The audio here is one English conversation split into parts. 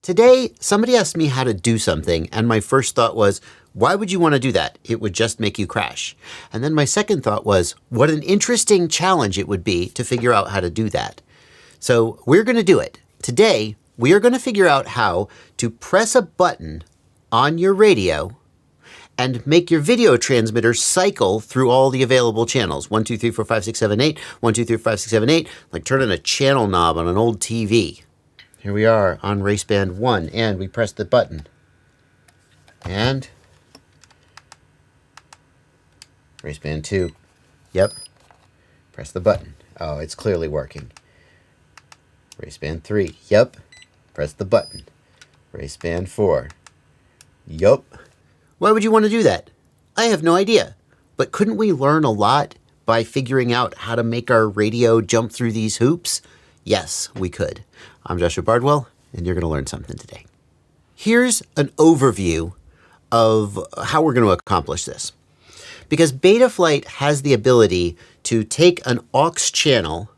Today, somebody asked me how to do something, and my first thought was, why would you want to do that? It would just make you crash. And then my second thought was, what an interesting challenge it would be to figure out how to do that. So we're going to do it. Today, we are going to figure out how to press a button on your radio and make your video transmitter cycle through all the available channels. 1, 2, 3, 4, 5, 6, 7, 8. 1, 2, 3, 4, 5, 6, 7, 8. Like turning a channel knob on an old TV. Here we are on race band 1, and we press the button. And race band 2. Yep. Press the button. Oh, it's clearly working. Race band 3. Yep. Press the button. Race band 4. Yup. Why would you want to do that? I have no idea. But couldn't we learn a lot by figuring out how to make our radio jump through these hoops? Yes, we could. I'm Joshua Bardwell, and you're going to learn something today. Here's an overview of how we're going to accomplish this. Because Betaflight has the ability to take an aux channel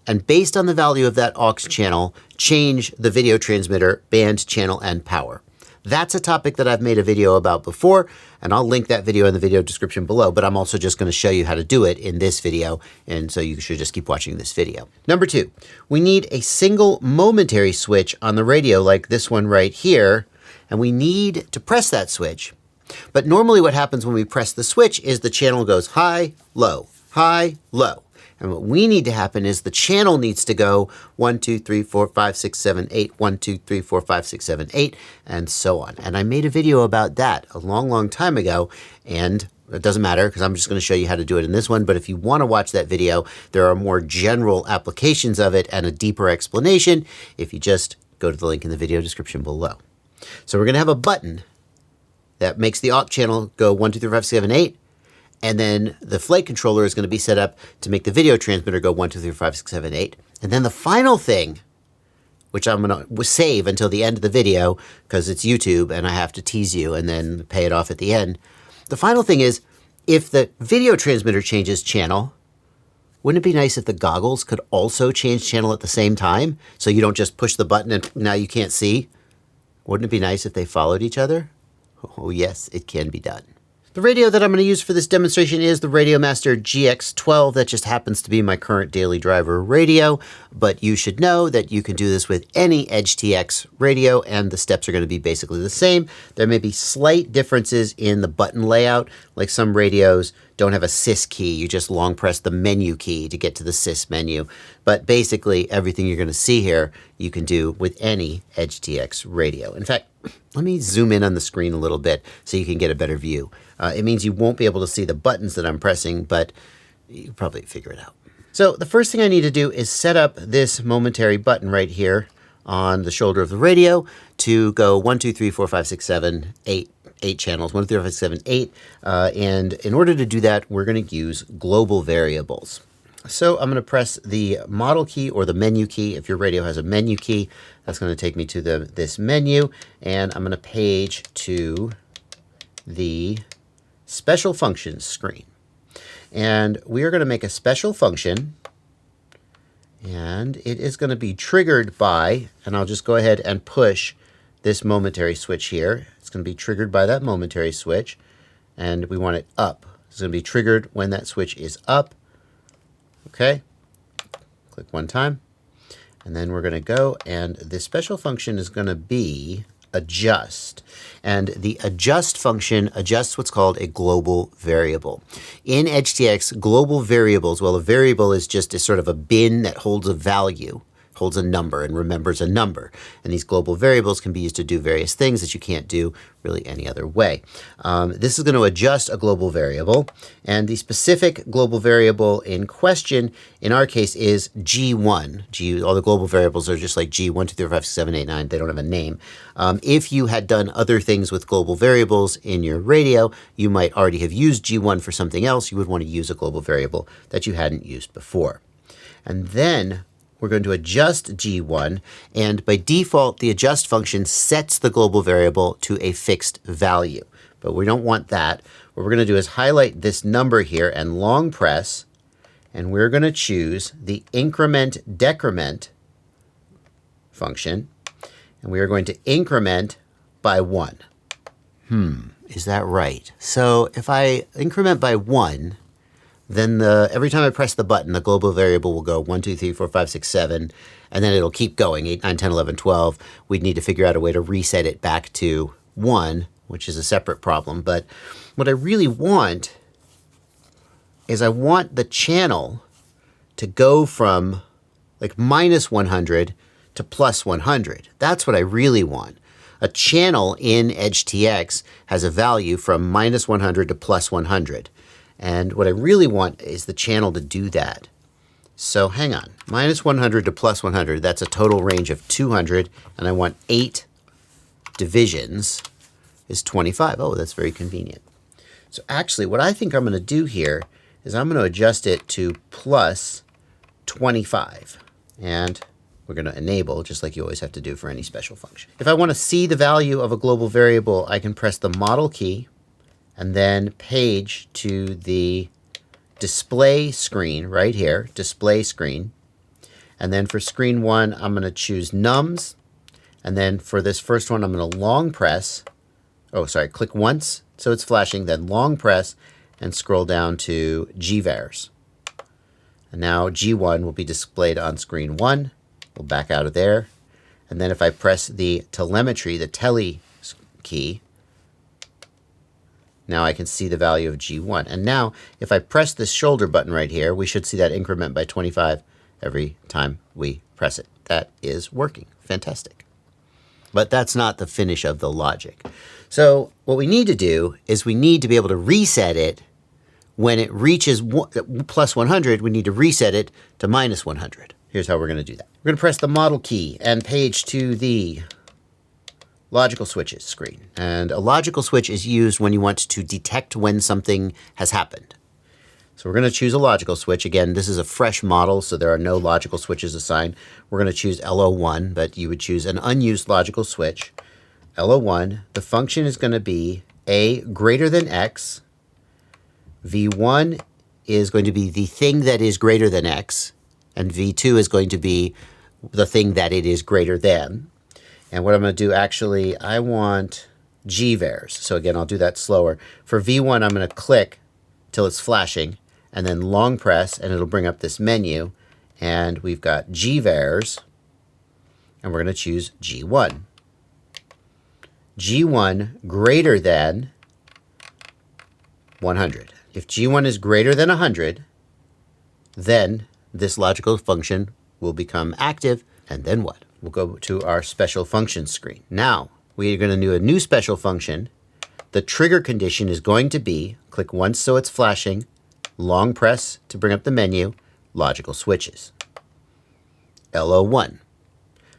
and based on the value of that aux channel, change the video transmitter, band, channel, and power. That's a topic that I've made a video about before, and I'll link that video in the video description below, but I'm also just going to show you how to do it in this video, and so you should just keep watching this video. Number 2, we need a single momentary switch on the radio like this one right here, and we need to press that switch. But normally what happens when we press the switch is the channel goes high, low, high, low. And what we need to happen is the channel needs to go 1, 2, 3, 4, 5, 6, 7, 8, 1, 2, 3, 4, 5, 6, 7, 8, and so on. And I made a video about that a long, long time ago, and it doesn't matter because I'm just going to show you how to do it in this one. But if you want to watch that video, there are more general applications of it and a deeper explanation if you just go to the link in the video description below. So we're going to have a button that makes the aux channel go 1, 2, 3, 4, 5, 6, 7, 8. And then the flight controller is going to be set up to make the video transmitter go 1, 2, 3, 4, 5, 6, 7, 8. And then the final thing, which I'm going to save until the end of the video because it's YouTube and I have to tease you and then pay it off at the end. The final thing is, if the video transmitter changes channel, wouldn't it be nice if the goggles could also change channel at the same time? So you don't just push the button and now you can't see? Wouldn't it be nice if they followed each other? Oh yes, it can be done. The radio that I'm going to use for this demonstration is the Radiomaster GX12. That just happens to be my current daily driver radio, but you should know that you can do this with any EdgeTX radio, and the steps are going to be basically the same. There may be slight differences in the button layout, like some radios don't have a sys key. You just long press the menu key to get to the sys menu. But basically, everything you're going to see here, you can do with any EdgeTX radio. In fact, let me zoom in on the screen a little bit so you can get a better view. It means you won't be able to see the buttons that I'm pressing, but you can probably figure it out. So the first thing I need to do is set up this momentary button right here on the shoulder of the radio to go 1, 2, 3, 4, 5, 6, 7, 8. 8 channels, 1, 2, 3, 4, 5, 6, 7, 8. And in order to do that, we're going to use global variables. So I'm going to press the model key or the menu key. If your radio has a menu key, that's going to take me to this menu. And I'm going to page to the special functions screen. And we are going to make a special function. And it is going to be triggered by, and I'll just go ahead and push this momentary switch here. It's going to be triggered by that momentary switch, and we want it up. It's going to be triggered when that switch is up. Okay, click one time, and then we're going to go, and the special function is going to be adjust. And the adjust function adjusts what's called a global variable. In EdgeTX, global variables, well, a variable is just a sort of a bin that holds a value, holds a number and remembers a number. And these global variables can be used to do various things that you can't do really any other way. This is going to adjust a global variable. And the specific global variable in question, in our case, is G1. All the global variables are just like G, 1, 2, 3, 4, 5, 6, 7, 8, 9. They don't have a name. If you had done other things with global variables in your radio, you might already have used G1 for something else. You would want to use a global variable that you hadn't used before. And then we're going to adjust G1, and by default, the adjust function sets the global variable to a fixed value. But we don't want that. What we're going to do is highlight this number here and long press, and we're going to choose the increment decrement function. and we are going to increment by 1. Is that right? So if I increment by 1, then every time I press the button, the global variable will go 1, 2, 3, 4, 5, 6, 7, and then it'll keep going, 8, 9, 10, 11, 12. We'd need to figure out a way to reset it back to 1, which is a separate problem. But what I really want is I want the channel to go from like minus 100 to plus 100. That's what I really want. A channel in EdgeTX has a value from minus 100 to plus 100. And what I really want is the channel to do that. So hang on, minus 100 to plus 100, that's a total range of 200, and I want 8 divisions is 25. Oh, that's very convenient. So actually, what I think I'm going to do here is I'm going to adjust it to plus 25. And we're going to enable, just like you always have to do for any special function. If I want to see the value of a global variable, I can press the model key and then page to the display screen right here, display screen. And then for screen 1, I'm going to choose nums. And then for this first one, I'm going to long press. Click once so it's flashing, then long press and scroll down to gvars. And now G1 will be displayed on screen 1. We'll back out of there. And then if I press the telemetry, the tele key, now I can see the value of G1. And now if I press this shoulder button right here, we should see that increment by 25 every time we press it. That is working. Fantastic. But that's not the finish of the logic. So what we need to do is we need to be able to reset it. When it reaches plus 100, we need to reset it to minus 100. Here's how we're going to do that. We're going to press the model key and page to the logical switches screen. And a logical switch is used when you want to detect when something has happened. So we're going to choose a logical switch. Again, this is a fresh model, so there are no logical switches assigned. We're going to choose LO1, but you would choose an unused logical switch. LO1, the function is going to be A greater than X. V1 is going to be the thing that is greater than X. And V2 is going to be the thing that it is greater than. And what I'm going to do, actually, I want gvars. So again, I'll do that slower. For V1, I'm going to click till it's flashing, and then long press, and it'll bring up this menu. And we've got gvars, and we're going to choose G1. G1 greater than 100. If G1 is greater than 100, then this logical function will become active, and then what? We'll go to our special functions screen. Now, we are going to do a new special function. The trigger condition is going to be, click once so it's flashing, long press to bring up the menu, logical switches. LO1.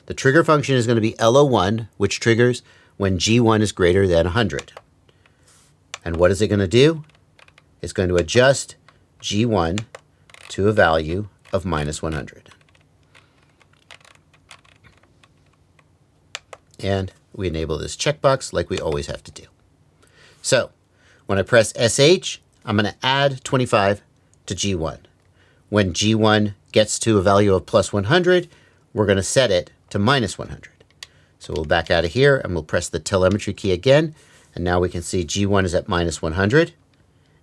The trigger function is going to be LO1, which triggers when G1 is greater than 100. And what is it going to do? It's going to adjust G1 to a value of minus 100. And we enable this checkbox like we always have to do. So when I press SH, I'm going to add 25 to G1. When G1 gets to a value of plus 100, we're going to set it to minus 100. So we'll back out of here and we'll press the telemetry key again. And now we can see G1 is at minus 100.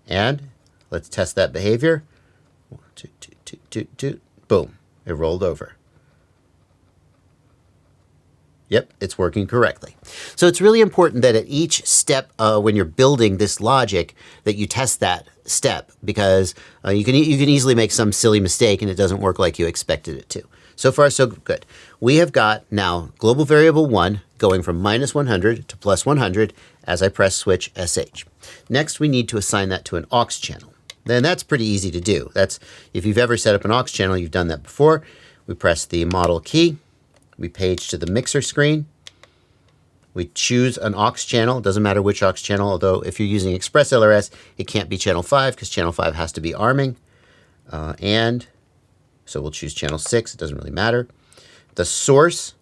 And let's test that behavior. 1, 2, 2, 2, 2, 2. Boom. It rolled over. Yep, it's working correctly. So it's really important that at each step when you're building this logic that you test that step, because you can easily make some silly mistake and it doesn't work like you expected it to. So far, so good. We have got now global variable 1 going from minus 100 to plus 100 as I press switch SH. Next, we need to assign that to an aux channel. Then that's pretty easy to do. That's, if you've ever set up an aux channel, you've done that before. We press the model key. We page to the mixer screen. We choose an aux channel. It doesn't matter which aux channel, although if you're using Express LRS, it can't be channel 5 because channel 5 has to be arming. And so we'll choose channel 6. It doesn't really matter. The source,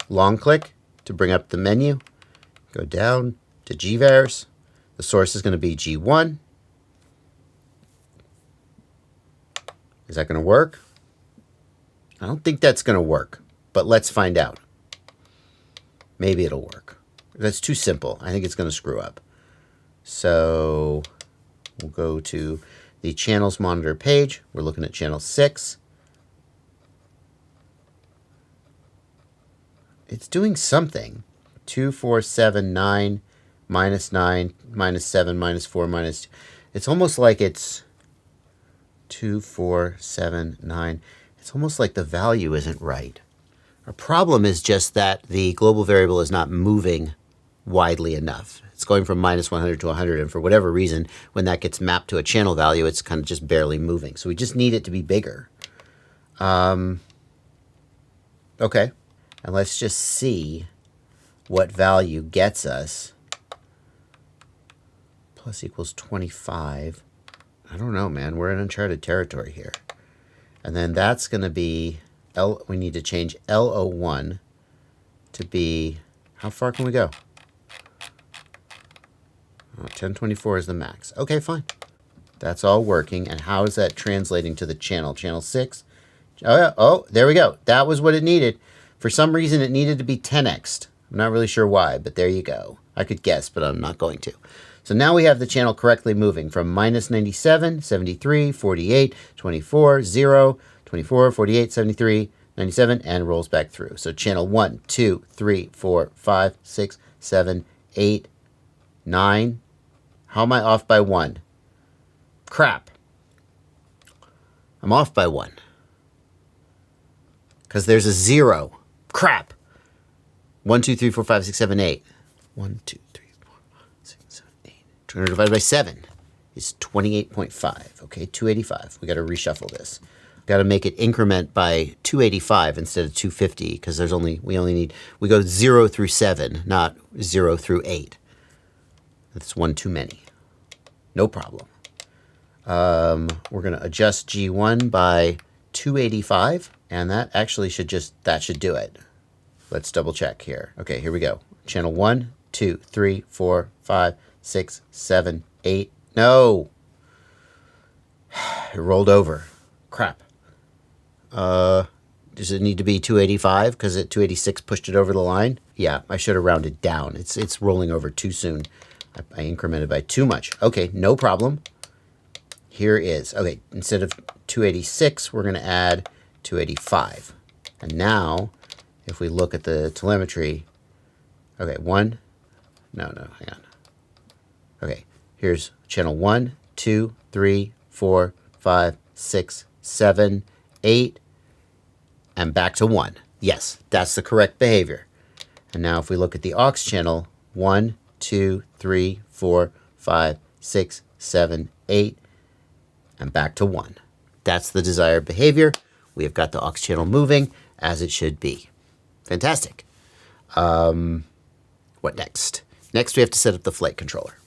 long click to bring up the menu. Go down to gvars. The source is going to be G1. Is that going to work? I don't think that's going to work, but let's find out. Maybe it'll work. That's too simple. I think it's going to screw up. So we'll go to the channels monitor page. We're looking at channel 6. It's doing something. 2, 4, 7, 9, minus 9, minus 7, minus 4, minus 2. It's almost like it's 2, 4, 7, 9. It's almost like the value isn't right. Our problem is just that the global variable is not moving widely enough. It's going from minus 100 to 100, and for whatever reason, when that gets mapped to a channel value, it's kind of just barely moving. So we just need it to be bigger. Okay. And let's just see what value gets us. Plus equals 25. I don't know, man. We're in uncharted territory here. And then that's going to be, we need to change L01 to be, how far can we go? 1024 is the max. Okay, fine. That's all working. And how is that translating to the channel? Channel 6? Oh, yeah. Oh, there we go. That was what it needed. For some reason, it needed to be 10x'd. I'm not really sure why, but there you go. I could guess, but I'm not going to. So now we have the channel correctly moving from minus 97, 73, 48, 24, 0, 24, 48, 73, 97, and rolls back through. So channel 1, 2, 3, 4, 5, 6, 7, 8, 9. How am I off by 1? Crap. I'm off by 1. Because there's a 0. Crap. 1, 2, 3, 4, 5, 6, 7, 8. 1, 2, 3, 4, 5, 6, 7, 8. 200 divided by 7 is 28.5. Okay, 285. We got to reshuffle this. Got to make it increment by 285 instead of 250 because we go 0 through 7, not 0 through 8. That's one too many. No problem. We're going to adjust G1 by 285, and that actually should do it. Let's double check here. Okay, here we go. Channel 1, 2, 3, 4, 5, 6, 7, 8. No! It rolled over. Crap. Does it need to be 285 because 286 pushed it over the line? Yeah, I should have rounded down. It's rolling over too soon. I incremented by too much. Okay, no problem. Here is, okay, instead of 286, we're going to add 285. And now, if we look at the telemetry, okay, hang on. Okay, here's channel 1, 2, 3, 4, 5, 6, 7, 8, and back to 1. Yes, that's the correct behavior. And now if we look at the aux channel, 1, 2, 3, 4, 5, 6, 7, 8, and back to 1. That's the desired behavior. We have got the aux channel moving as it should be. Fantastic. What next? Next, we have to set up the flight controller.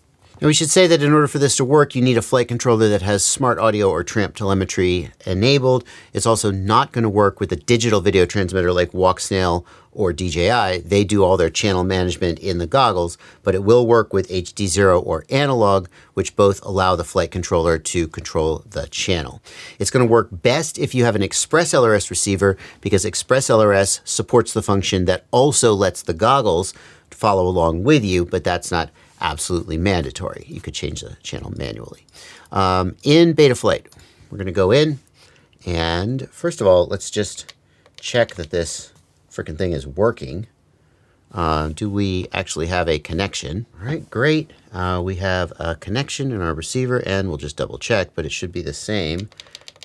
Now, we should say that in order for this to work, you need a flight controller that has SmartAudio or Tramp Telemetry enabled. It's also not going to work with a digital video transmitter like WalkSnail or DJI. They do all their channel management in the goggles, but it will work with HD0 or analog, which both allow the flight controller to control the channel. It's going to work best if you have an Express LRS receiver because Express LRS supports the function that also lets the goggles follow along with you, but that's not absolutely mandatory. You could change the channel manually. In Betaflight, we're going to go in, and first of all, let's just check that this freaking thing is working. Do we actually have a connection? All right, great. We have a connection in our receiver, and we'll just double check, but it should be the same.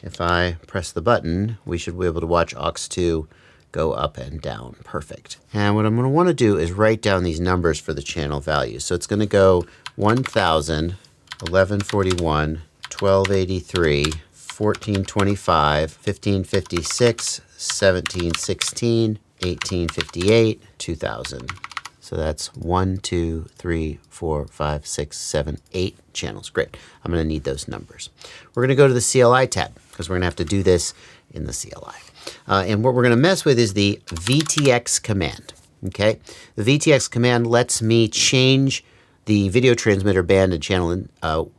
If I press the button, we should be able to watch aux2 go up and down. Perfect. And what I'm going to want to do is write down these numbers for the channel values. So it's going to go 1000, 1141, 1283, 1425, 1556, 1716, 1858, 2000. So that's 1, 2, 3, 4, 5, 6, 7, 8 channels. Great. I'm going to need those numbers. We're going to go to the CLI tab because we're going to have to do this in the CLI. And what we're going to mess with is the vTX command. Okay, the vTX command lets me change the video transmitter band and channel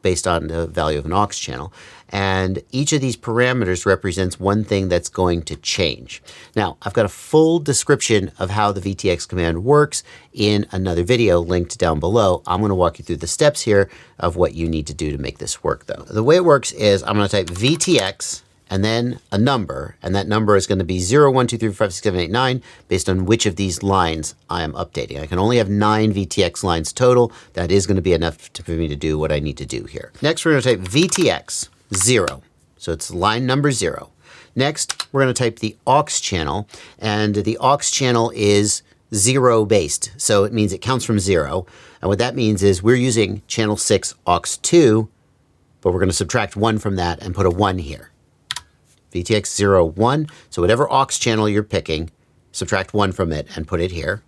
based on the value of an aux channel. And each of these parameters represents one thing that's going to change. Now, I've got a full description of how the vTX command works in another video linked down below. I'm going to walk you through the steps here of what you need to do to make this work, though. The way it works is I'm going to type vTX and then a number, and that number is going to be 0, 1, 2, 3, 4, 5, 6, 7, 8, 9, based on which of these lines I am updating. I can only have 9 vTX lines total. That is going to be enough for me to do what I need to do here. Next, we're going to type vTX 0. So it's line number 0. Next, we're going to type the aux channel, and the aux channel is 0 based. So it means it counts from 0. And what that means is we're using channel 6 aux 2, but we're going to subtract 1 from that and put a 1 here. vTX 0, 1. So whatever aux channel you're picking, subtract 1 from it and put it here.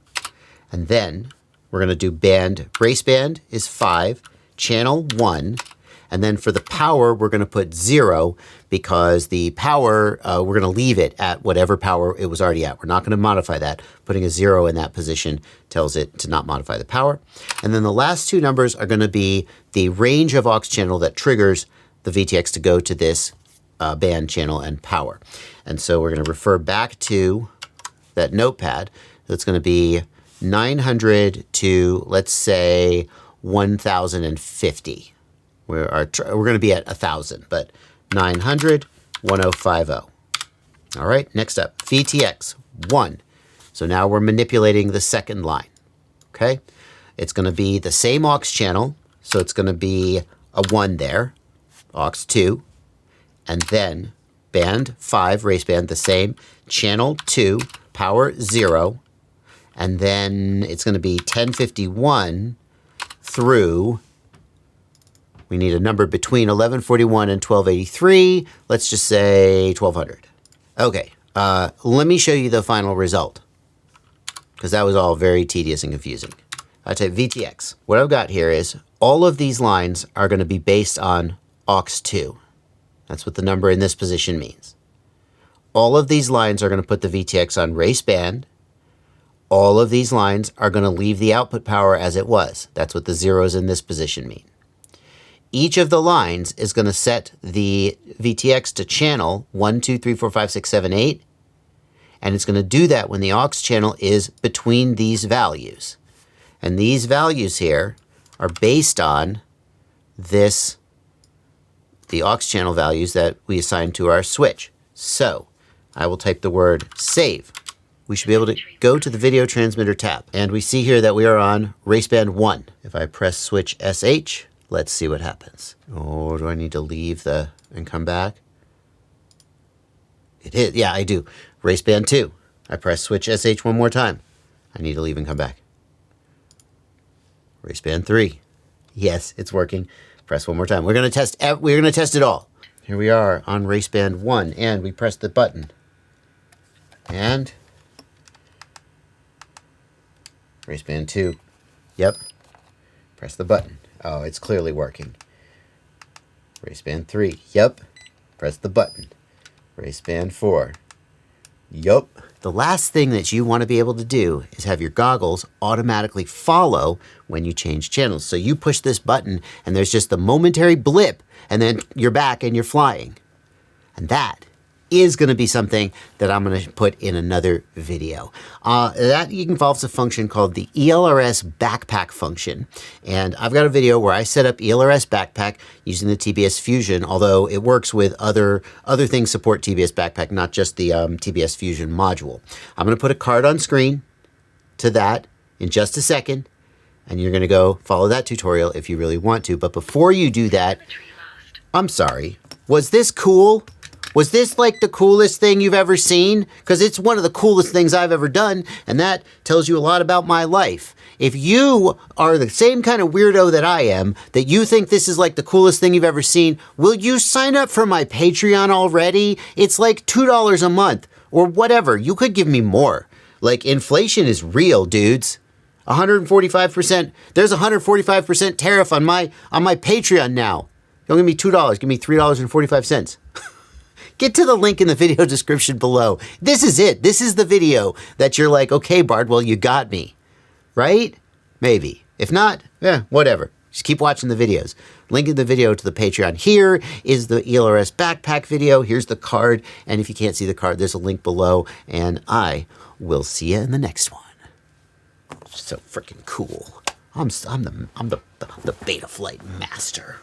And then we're going to do band. Race band is 5, channel 1. And then for the power, we're going to put 0 because the power, we're going to leave it at whatever power it was already at. We're not going to modify that. Putting a 0 in that position tells it to not modify the power. And then the last two numbers are going to be the range of aux channel that triggers the vTX to go to this band, channel, and power. And so we're going to refer back to that notepad. That's going to be 900 to, let's say, 1050. We're going to be at 1000, but 900, 1050. All right, next up, vTX 1. So now we're manipulating the second line. Okay, it's going to be the same aux channel, so it's going to be a 1 there, aux 2. And then band 5, race band, the same, channel 2, power 0, and then it's going to be 1051 through, we need a number between 1141 and 1283, let's just say 1200. Okay, let me show you the final result, because that was all very tedious and confusing. I type vTX. What I've got here is all of these lines are going to be based on aux 2. That's what the number in this position means. All of these lines are going to put the vTX on race band. All of these lines are going to leave the output power as it was. That's what the zeros in this position mean. Each of the lines is going to set the vTX to channel 1, 2, 3, 4, 5, 6, 7, 8. And it's going to do that when the aux channel is between these values. And these values here are based on this, the aux channel values that we assign to our switch. So I will type the word save. We should be able to go to the video transmitter tab. And we see here that we are on race band 1. If I press switch SH, let's see what happens. Oh, do I need to leave and come back? It is, yeah, I do. Race band 2. I press switch SH one more time. I need to leave and come back. Race band 3. Yes, it's working. Press one more time. We're going to test it all. Here we are on race band 1, and we press the button. And race band 2. Yep. Press the button. Oh, it's clearly working. Race band 3. Yep. Press the button. Race band 4. Yup. The last thing that you want to be able to do is have your goggles automatically follow when you change channels. So you push this button and there's just a momentary blip and then you're back and you're flying. And that is going to be something that I'm going to put in another video. That involves a function called the ELRS backpack function. And I've got a video where I set up ELRS backpack using the TBS Fusion, although it works with other things support TBS backpack, not just the TBS Fusion module. I'm going to put a card on screen to that in just a second, and you're going to go follow that tutorial if you really want to. But before you do that, I'm sorry, was this cool? Was this like the coolest thing you've ever seen? Because it's one of the coolest things I've ever done, and that tells you a lot about my life. If you are the same kind of weirdo that I am, that you think this is like the coolest thing you've ever seen, will you sign up for my Patreon already? It's like $2 a month, or whatever. You could give me more. Like, inflation is real, dudes. 145%. There's a 145% tariff on my Patreon now. Don't give me $2. Give me $3.45. Get to the link in the video description below. This is it. This is the video that you're like, okay, Bardwell, you got me. Right? Maybe. If not, whatever. Just keep watching the videos. Link in the video to the Patreon. Here is the ELRS backpack video. Here's the card. And if you can't see the card, there's a link below. And I will see you in the next one. So freaking cool. I'm the Betaflight master.